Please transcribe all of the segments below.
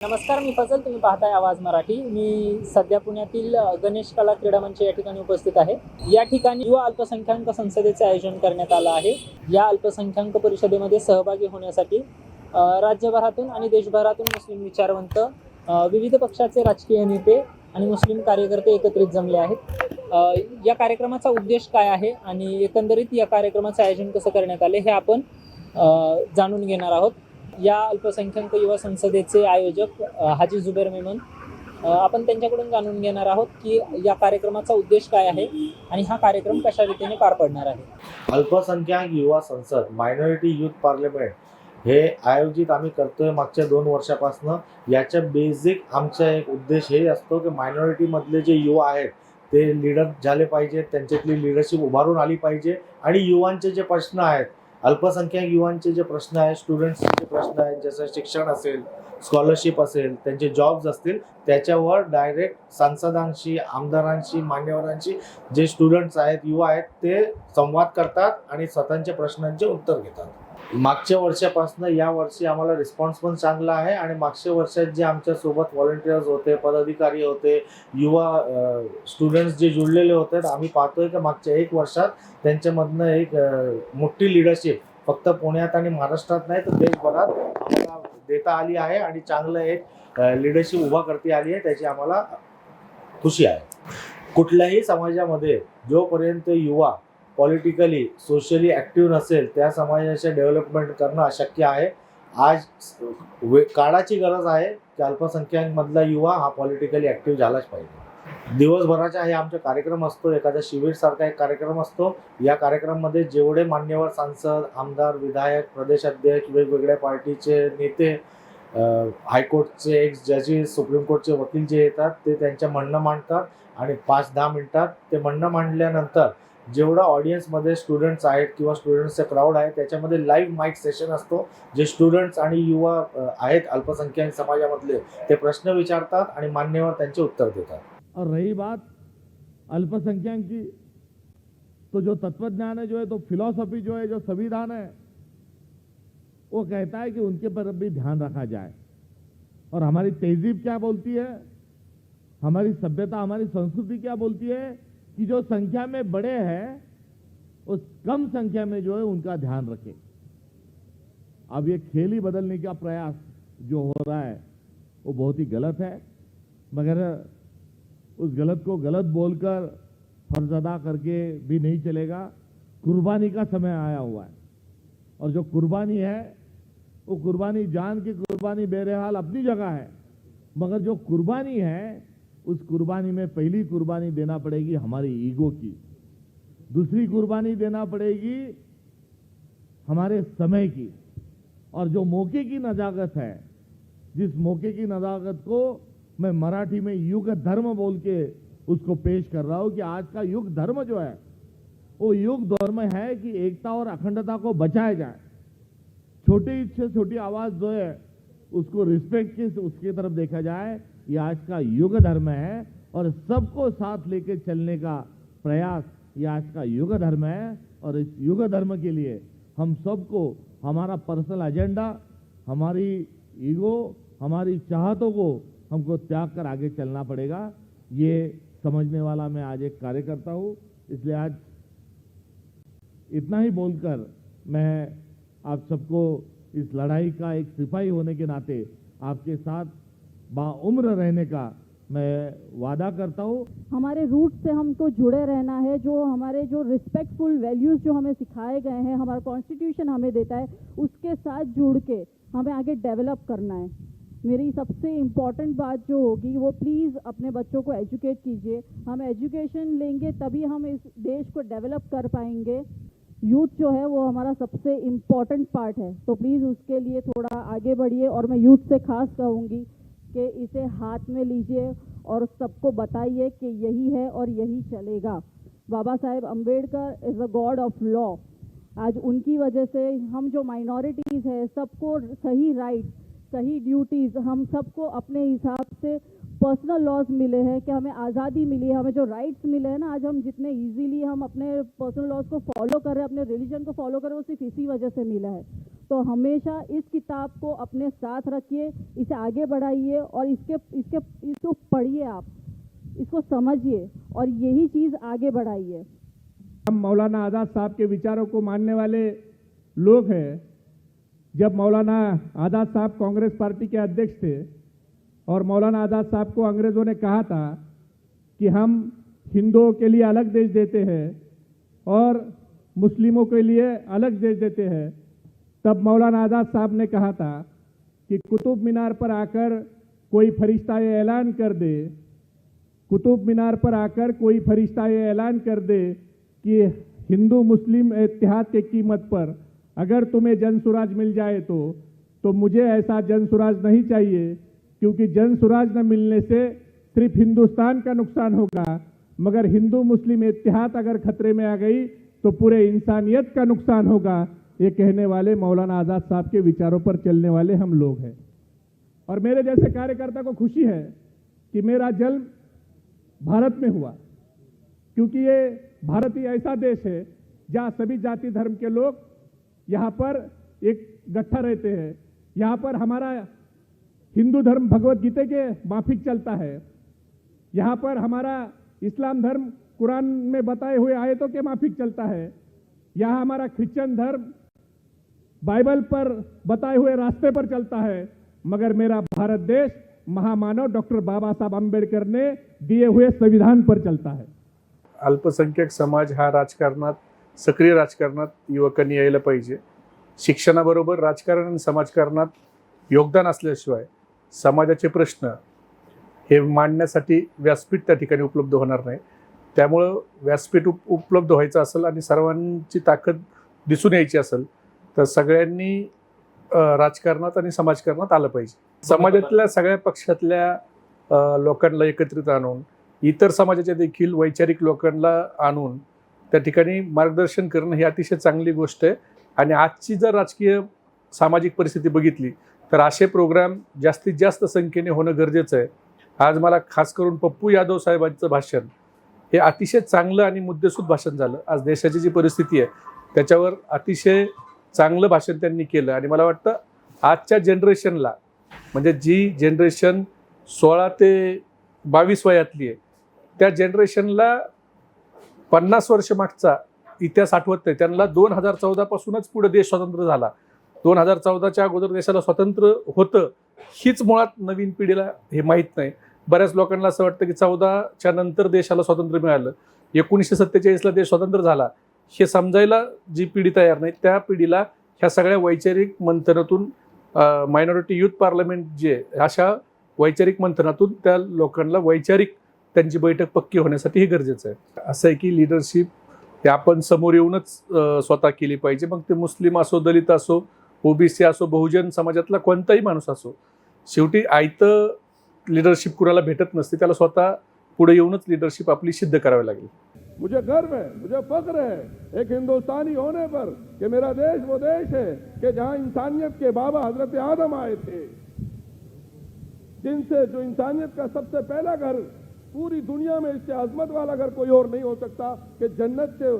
नमस्कार, मी फजल. तुम्ही पाहताय आवाज मराठी. मी सध्या पुण्यातील गणेश कला क्रीडा मंच या ठिकाणी उपस्थित आहे. या ठिकाणी युवा अल्पसंख्याक संसदेचे आयोजन करण्यात आलं आहे. या अल्पसंख्याक परिषदेमध्ये सहभागी होण्यासाठी राज्यभरातून आणि देशभरातून मुस्लिम विचारवंत, विविध पक्षाचे राजकीय नेते आणि मुस्लिम कार्यकर्ते एकत्रित जमले आहेत. या कार्यक्रमाचा उद्देश काय आहे आणि एकंदरीत या कार्यक्रमाचं आयोजन कसं करण्यात आले हे आपण जाणून घेणार आहोत. या अल्पसंख्याक युवा संसदेचे आयोजक हाजी जुबेर मेमन, आपण त्यांच्याकडून जाणून घेणार आहोत की या कार्यक्रमाचा उद्देश काय आहे आणि हा कार्यक्रम कशा रीतीने पार पडणार आहे. अल्पसंख्याक युवा संसद मायनॉरिटी युथ पार्लमेंट हे आयोजित आम्ही करतोय मागच्या 2 वर्षापासून. याच्या बेसिक आमचा एक उद्देश हे असतो की मायनॉरिटीमधले जे युवा आहेत ते लीडर झाले पाहिजेत, त्यांच्यातली लीडरशिप उभारून आली पाहिजे आणि युवांचे जे प्रश्न आहेत, अल्पसंख्याक युवांचे जे प्रश्न आहेत, स्टुडंट्सचे प्रश्न आहेत, जसं शिक्षण असेल, स्कॉलरशिप असेल, त्यांचे जॉब्स असतील, त्याच्यावर डायरेक्ट सांसदांशी, आमदारांशी, मान्यवरांशी जे स्टुडंट्स आहेत, युवा आहेत, ते संवाद करतात आणि स्वतःच्या प्रश्नांचे उत्तर घेतात. मागच्या वर्षापासून या वर्षी आम्हाला रिस्पॉन्स पण चांगला आहे आणि मागच्या वर्षात जे आमच्यासोबत व्हॉलंटियर्स होते, पदाधिकारी होते, युवा स्टुडंट्स जे जुळलेले होते, आम्ही पाहतोय की मागच्या 1 वर्षात त्यांच्यामधनं एक मोठी लीडरशिप फक्त पुण्यात आणि महाराष्ट्रात नाही तर देशभरात आम्हाला देता आली आहे आणि चांगलं एक लीडरशिप उभा करता आली आहे, त्याची आम्हाला खुशी आहे. कुठल्याही समाजामध्ये जोपर्यंत युवा पॉलिटिकली, सोशली ॲक्टिव्ह नसेल, त्या समाजाचे डेव्हलपमेंट करणं अशक्य आहे. आज काळाची गरज आहे की अल्पसंख्याकमधला युवा हा पॉलिटिकली ॲक्टिव्ह झालाच पाहिजे. दिवसभराचा हे आमचा कार्यक्रम असतो, एखादा शिबिरसारखा एक कार्यक्रम असतो. या कार्यक्रमामध्ये जेवढे मान्यवर सांसद, आमदार, विधायक, प्रदेशाध्यक्ष, वेगवेगळ्या पार्टीचे नेते, हायकोर्टचे एक्स जजेस, सुप्रीम कोर्टचे वकील जे येतात ते त्यांच्या म्हणणं मांडतात आणि 5-10 मिनिटात ते म्हणणं मांडल्यानंतर जेवढा ऑडियन्समध्ये स्टुडंट्स आहेत किंवा स्टुडंट्सचा क्राऊड आहे त्याच्यामध्ये लाईव्ह माईक सेशन असतो. जे स्टुडंट्स आणि युवा आहेत अल्पसंख्याक समाजामधले ते प्रश्न विचारतात आणि मान्यवर त्यांचे उत्तर देतात. और रही बात अल्पसंख्यक की, तो जो तत्वज्ञान है, जो है तो फिलॉसफी जो है, जो संविधान है, वो कहता है कि उनके पर भी ध्यान रखा जाए. और हमारी तहजीब क्या बोलती है, हमारी सभ्यता, हमारी संस्कृति क्या बोलती है कि जो संख्या में बड़े हैं उस कम संख्या में जो है उनका ध्यान रखें. अब ये खेल ही बदलने का प्रयास जो हो रहा है वो बहुत ही गलत है, मगर उस गलत को गलत बोलकर फर्ज अदा करके भी नहीं चलेगा. कुर्बानी का समय आया हुआ है और जो कुर्बानी है वो कुर्बानी, जान की कुर्बानी बेरहाल अपनी जगह है, मगर जो कुर्बानी है उस कुर्बानी में पहली कुर्बानी देना पड़ेगी हमारी ईगो की, दूसरी कुर्बानी देना पड़ेगी हमारे समय की, और जो मौके की नजाकत है, जिस मौके की नजाकत को मैं मराठी में युग धर्म बोल के उसको पेश कर रहा हूं कि आज का युग धर्म जो है वो युग धर्म है कि एकता और अखंडता को बचाया जाए. छोटी से छोटी आवाज जो है उसको रिस्पेक्ट की, उसकी तरफ देखा जाए. ये आज का युग धर्म है और सबको साथ लेके चलने का प्रयास ये आज का युग धर्म है. और इस युग धर्म के लिए हम सबको हमारा पर्सनल एजेंडा, हमारी ईगो, हमारी चाहतों को हमको त्याग कर आगे चलना पड़ेगा. ये समझने वाला मैं आज एक कार्यकर्ता हूँ, इसलिए आज इतना ही बोलकर मैं आप सबको इस लड़ाई का एक सिपाही होने के नाते आपके साथ बाउम्र रहने का मैं वादा करता हूँ. हमारे रूट से हमको जुड़े रहना है. जो हमारे जो रिस्पेक्टफुल वैल्यूज़ जो हमें सिखाए गए हैं, हमारा कॉन्स्टिट्यूशन हमें देता है, उसके साथ जुड़ के हमें आगे डेवलप करना है. मेरी सबसे इम्पॉर्टेंट बात जो होगी वो प्लीज़ अपने बच्चों को एजुकेट कीजिए. हम एजुकेशन लेंगे तभी हम इस देश को डेवलप कर पाएंगे. यूथ जो है वो हमारा सबसे इम्पॉर्टेंट पार्ट है, तो प्लीज़ उसके लिए थोड़ा आगे बढ़िए. और मैं यूथ से खास कहूँगी कि इसे हाथ में लीजिए और सबको बताइए कि यही है और यही चलेगा. Baba Saheb Ambedkar is a god of law. आज उनकी वजह से हम जो माइनॉरिटीज़ है सबको सही राइट, सही ड्यूटीज़ हम सबको अपने हिसाब से पर्सनल लॉज मिले हैं, कि हमें आज़ादी मिली है, हमें जो राइट्स मिले हैं ना, आज हम जितने इजीली हम अपने पर्सनल लॉज को फॉलो कर रहे हैं, अपने रिलीजन को फॉलो कर रहे हैं, वो सिर्फ इसी वजह से मिला है। तो हमेशा इस किताब को अपने साथ रखिए, इसे आगे बढ़ाइए और इसको पढ़िए, आप इसको समझिए और यही चीज़ आगे बढ़ाइए। हम मौलाना आज़ाद साहब के विचारों को मानने वाले लोग हैं। जब मौलाना आज़ाद साहब कांग्रेस पार्टी के अध्यक्ष थे और मौलाना आज़ाद साहब को अंग्रेज़ों ने कहा था कि हम हिंदुओं के लिए अलग देश देते हैं और मुस्लिमों के लिए अलग देश देते हैं, तब मौलाना आज़ाद साहब ने कहा था कि कुतुब मीनार पर आकर कोई फरिश्ता ये ऐलान कर दे, कुतुब मीनार पर आकर कोई फरिश्ता ये ऐलान कर दे कि हिंदू मुस्लिम इत्तेहाद की कीमत पर अगर तुम्हें जनसुराज मिल जाए तो मुझे ऐसा जनसुराज नहीं चाहिए, क्योंकि जनसुराज न मिलने से सिर्फ हिंदुस्तान का नुकसान होगा, मगर हिंदू मुस्लिम इत्तेहाद अगर खतरे में आ गई तो पूरे इंसानियत का नुकसान होगा। ये कहने वाले मौलाना आज़ाद साहब के विचारों पर चलने वाले हम लोग हैं। और मेरे जैसे कार्यकर्ता को खुशी है कि मेरा जन्म भारत में हुआ, क्योंकि ये भारत ही ऐसा देश है जहाँ सभी जाति धर्म के लोग यहाँ पर एक गट्ठा रहते हैं। यहाँ पर हमारा हिंदू धर्म भगवत गीता के माफिक चलता है, यहाँ पर हमारा इस्लाम धर्म कुरान में बताए हुए आयतों के माफिक चलता है, यहाँ हमारा क्रिश्चियन धर्म बाइबल पर बताए हुए रास्ते पर चलता है, मगर मेरा भारत देश महामानव डॉक्टर बाबा साहब आंबेडकर ने दिए हुए संविधान पर चलता है। अल्पसंख्याक समाज हा राजकारणात, सक्रिय राजकारणात युवकांनी यायला पाहिजे। शिक्षणाबरोबर राजकारण आणि समाजकारणात योगदान असल्याशिवाय समाजाचे प्रश्न हे मांडण्यासाठी व्यासपीठ त्या ठिकाणी उपलब्ध होणार नाही। त्यामुळं व्यासपीठ उपलब्ध व्हायचं असेल आणि सर्वांची ताकद दिसून यायची असेल तर सगळ्यांनी राजकारणात आणि समाजकारणात आलं पाहिजे। समाजातल्या सगळ्या पक्षातल्या लोकांना एकत्रित आणून, इतर समाजाच्या देखील वैचारिक लोकांना आणून त्या ठिकाणी मार्गदर्शन करणं ही अतिशय चांगली गोष्ट आहे। आणि आजची जर राजकीय सामाजिक परिस्थिती बघितली तर असे प्रोग्राम जास्तीत जास्त संख्येने होणं गरजेचं आहे। आज मला खास करून पप्पू यादव साहेबांचं भाषण हे अतिशय चांगलं आणि मुद्देसूद भाषण झालं। आज देशाची जी परिस्थिती आहे त्याच्यावर अतिशय चांगलं भाषण त्यांनी केलं आणि मला वाटतं आजच्या जनरेशनला, म्हणजे जी जनरेशन 16 ते 22 वयातली आहे, त्या जनरेशनला 50 वर्ष मागचा इतिहास आठवत नाही। त्यांना 2014 पासूनच पुढे देश स्वतंत्र झाला, 2014च्या अगोदर देशाला स्वातंत्र्य होतं हीच मुळात नवीन पिढीला हे माहीत नाही। बऱ्याच लोकांना असं वाटतं की 14च्या नंतर देशाला स्वातंत्र्य मिळालं, 1947ला देश स्वतंत्र झाला, हे समजायला जी पिढी तयार नाही त्या पिढीला ह्या सगळ्या वैचारिक मंथनातून मायनॉरिटी युथ पार्लमेंट जे अशा वैचारिक मंथनातून त्या लोकांना वैचारिक त्यांची बैठक पक्की होण्यासाठी हे गरजेचं आहे। असं आहे की लिडरशिप हे आपण समोर येऊनच स्वतः केली पाहिजे, मग ते मुस्लिम असो, दलित असो, ओबीसी असो, बहुजन समाजातला कोणताही माणूस असो। शेवटी आयतं लिडरशिप कुणाला भेटत नसते, त्याला स्वतः पुढे येऊनच लिडरशिप आपली सिद्ध करावी लागेल। मुझे गर्व है, मुझे फख्र है एक हिंदुस्तानी होने पर कि मेरा देश वो देश है कि जहां इंसानियत के बाबा हजरत आदम आए थे, जिनसे जो इंसानियत का सबसे पहला घर, पूरी दुनिया में इससे अजमत वाला घर कोई और नहीं हो सकता कि जन्नत से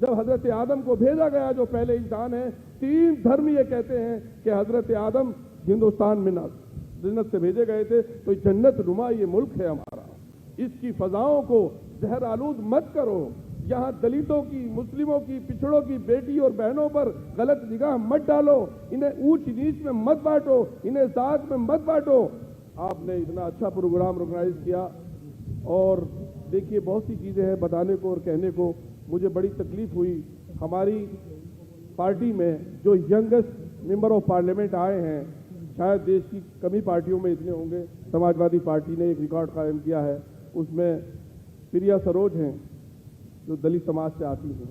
जब हजरत आदम को भेजा गया, जो पहले इंसान है, 3 धर्म ये कहते हैं कि हजरत आदम हिंदुस्तान में जन्नत से भेजे गए थे। तो जन्नत नुमा ये मुल्क है हमारा, इसकी फजाओं को जहर आलूद मत करो। यहाँ दलितों की, मुस्लिमों की, पिछड़ों की बेटी और बहनों पर गलत निगाह मत डालो, इन्हें ऊंच नीच में मत बांटो, इन्हें जात में मत बांटो। आपने इतना अच्छा प्रोग्राम ऑर्गेनाइज किया और देखिए बहुत सी चीज़ें हैं बताने को और कहने को। मुझे बड़ी तकलीफ हुई, हमारी पार्टी में जो यंगेस्ट मेंबर ऑफ पार्लियामेंट आए हैं, शायद देश की कमी पार्टियों में इतने होंगे, समाजवादी पार्टी ने एक रिकॉर्ड कायम किया है, उसमें प्रिया सरोज हैं जो दलित समाज से आती हैं,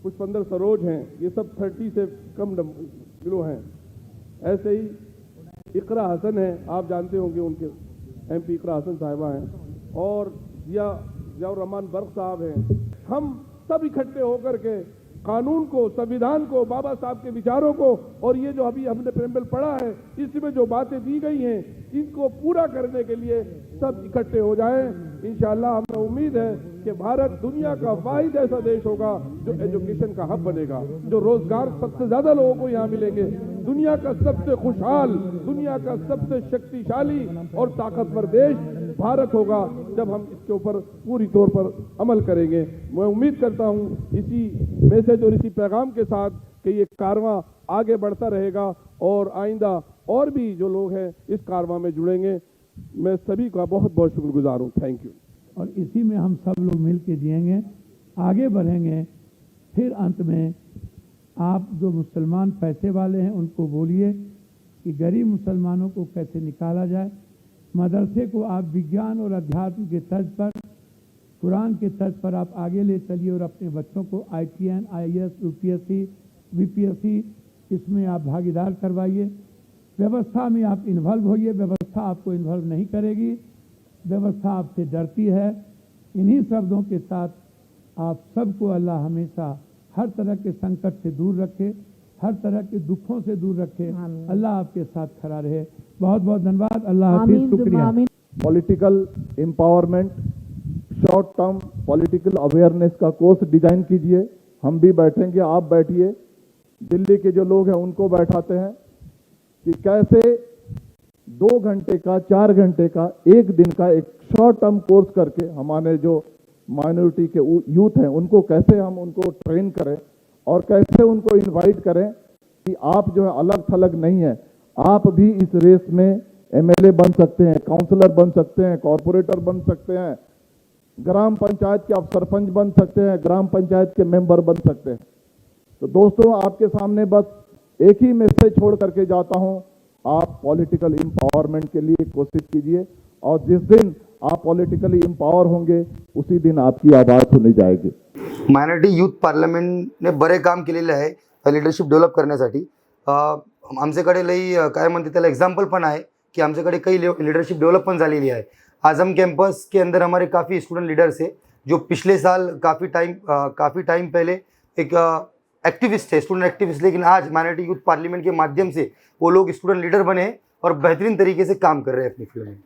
पुष्पेंद्र सरोज हैं, ये सब 30 से कम किलो हैं। ऐसे ही इकरा हसन है, आप जानते होंगे उनके MP इकरा हसन साहिबा हैं, और जियाउर रहमान बर्क साहब हैं। हम सब इकट्ठे होकर के कानून को, संविधान को, बाबा साहब के विचारों को और ये जो अभी हमने प्रेम्बल पढ़ा है इसमें जो बातें दी गई हैं इनको पूरा करने के लिए सब इकट्ठे हो जाएं। इंशाअल्लाह हमें उम्मीद है कि भारत दुनिया का वाहिद ऐसा देश होगा जो एजुकेशन का हब बनेगा, जो रोजगार सबसे ज्यादा लोगों को यहाँ मिलेंगे, दुनिया का सबसे खुशहाल, दुनिया का सबसे शक्तिशाली और ताकतवर देश भारत होगा जब हम इसके ऊपर पूरी तौर पर अमल करेंगे। मैं उम्मीद करता हूँ इसी मैसेज और इसी पैगाम के साथ कि ये कारवां आगे बढ़ता रहेगा और आइंदा और भी जो लोग हैं इस कारवां में जुड़ेंगे। मैं सभी का बहुत बहुत शुक्रगुजार हूँ। Thank you. और इसी में हम सब लोग मिल के जिएंगे, आगे बढ़ेंगे। फिर अंत में आप जो मुसलमान पैसे वाले हैं उनको बोलिए कि गरीब मुसलमानों को कैसे निकाला जाए। मदरसे को आप विज्ञान और अध्यात्म के तर्ज पर, कुरान के तर्ज पर आप आगे ले चलिए और अपने बच्चों को ITN, IAS, UPSC, VPSC इसमें आप भागीदार करवाइए। व्यवस्था में आप इन्वॉल्व होइए, व्यवस्था आपको इन्वॉल्व नहीं करेगी, व्यवस्था आपसे डरती है। इन्हीं शब्दों के साथ आप सबको अल्लाह हमेशा हर तरह के संकट से दूर रखे, हर तरह के दुखों से दूर रखे। अल्लाह आपके साथ खड़ा रहे। बहुत बहुत धन्यवाद। अल्लाह हाफिज। शुक्रिया। Political empowerment, short term political awareness का कोर्स डिजाइन कीजिए। हम भी बैठेंगे, आप बैठिए, दिल्ली के जो लोग हैं उनको बैठाते हैं कि कैसे 2 घंटे का, 4 घंटे का, 1 दिन का एक शॉर्ट टर्म कोर्स करके हमारे जो माइनॉरिटी के यूथ हैं उनको कैसे हम उनको ट्रेन करें और कैसे उनको इनवाइट करें कि आप जो है अलग थलग नहीं है, आप भी इस रेस में MLA बन सकते हैं, काउंसलर बन सकते हैं, कॉरपोरेटर बन सकते हैं, ग्राम पंचायत के आप सरपंच बन सकते हैं, ग्राम पंचायत के मेंबर बन सकते हैं। तो दोस्तों आपके सामने बस एक ही मैसेज छोड़ करके जाता हूं, आप पॉलिटिकल एम्पावरमेंट के लिए कोशिश कीजिए और जिस दिन आप पॉलिटिकली एम्पावर होंगे उसी दिन आपकी आवाज सुनी जाएगी। मायनॉरिटी यूथ पार्लमेंटने बरे काम केलेलं आहे लिडरशिप डेव्हलप करण्यासाठी। आमच्याकडे लई काय म्हणते त्याला एक्झाम्पल पण आहे कि आमच्याकडे कई लीडरशिप डेवलप पण झालेली है। आजम कैंपस के अंदर हमारे काफ़ी स्टूडेंट लीडर्स है जो पिछले साल काफ़ी टाइम पहले एक एक्टिविस्ट थे, स्टूडेंट एक्टिविस्ट, लेकिन आज माइनॉरिटी यूथ पार्लियामेंट के माध्यम से वो लोग स्टूडेंट लीडर बने और बेहतरीन तरीके से काम कर रहे हैं अपनी फील्ड में।